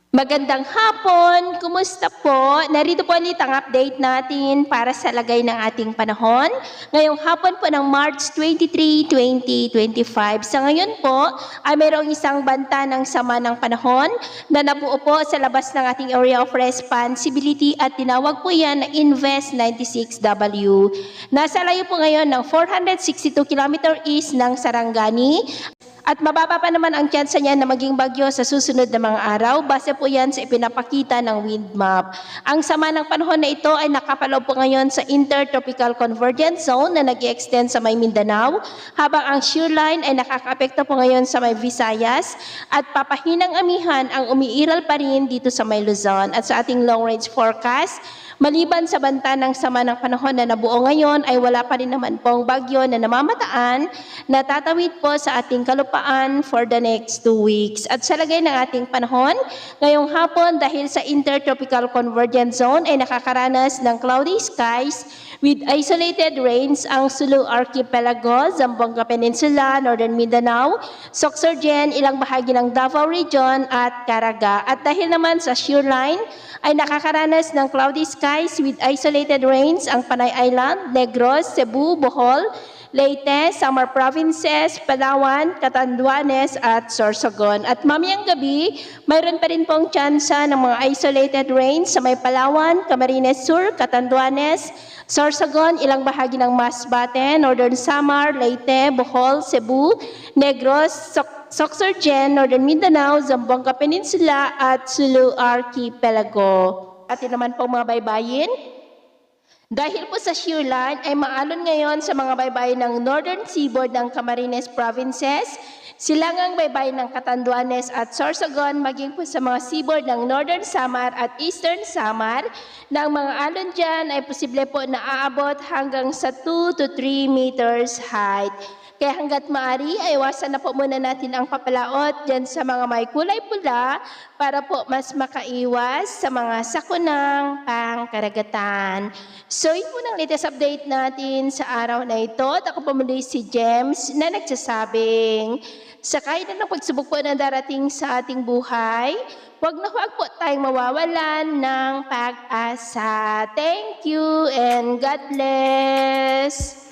Magandang hapon! Kumusta po? Narito po ulit ang update natin para sa lagay ng ating panahon. Ngayong hapon po ng March 23, 2025. Sa ngayon po ay mayroong isang banta ng sama ng panahon na nabuo po sa labas ng ating area of responsibility at tinawag po yan na Invest 96W. Nasa layo po ngayon ng 462 km east ng Sarangani. At mababa pa naman ang tsansa niya na maging bagyo sa susunod na mga araw. Base po yan sa ipinapakita ng wind map. Ang sama ng panahon na ito ay nakapaloob po ngayon sa Intertropical Convergence Zone na nag-extend sa may Mindanao, habang ang shear line ay nakakaapekto po ngayon sa may Visayas at papahinang amihan ang umiiral pa rin dito sa may Luzon. At sa ating long range forecast, maliban sa banta ng sama ng panahon na nabuo ngayon, ay wala pa rin naman pong bagyo na namamataan na tatawid po sa ating kalupaan for the next 2 weeks. At sa lagay ng ating panahon, ngayong hapon dahil sa Intertropical Convergence Zone ay nakakaranas ng cloudy skies with isolated rains ang Sulu Archipelago, Zamboanga Peninsula, Northern Mindanao, Sorsogon, ilang bahagi ng Davao Region at Caraga. At dahil naman sa shear line, ay nakakaranas ng cloudy skies with isolated rains ang Panay Island, Negros, Cebu, Bohol, Leyte, Samar Provinces, Palawan, Catanduanes at Sorsogon. At mamayang gabi, mayroon pa rin pong tsansa ng mga isolated rains sa may Palawan, Camarines Sur, Catanduanes, Sorsogon, ilang bahagi ng Masbate, Northern Samar, Leyte, Bohol, Cebu, Negros, Sorsogon, Northern Mindanao, Zamboanga Peninsula at Sulu Archipelago. At yun naman po mga baybayin, dahil po sa shear line ay maalon ngayon sa mga baybayin ng Northern Seaboard ng Camarines Provinces, silangang baybayin ng Catanduanes at Sorsogon, maging po sa mga seaboard ng Northern Samar at Eastern Samar, na ang mga alon dyan ay posible po na aabot hanggang sa 2 to 3 meters height. Kaya hanggat maaari, ay iwasan na po muna natin ang papalaot dyan sa mga may kulay pula para po mas makaiwas sa mga sakunang pangkaragatan. So, yun po ang latest update natin sa araw na ito. At ako po muli si James na nagsasabing, sakay na ng pagsubok po na darating sa ating buhay, huwag na huwag po tayong mawawalan ng pag-asa. Thank you and God bless!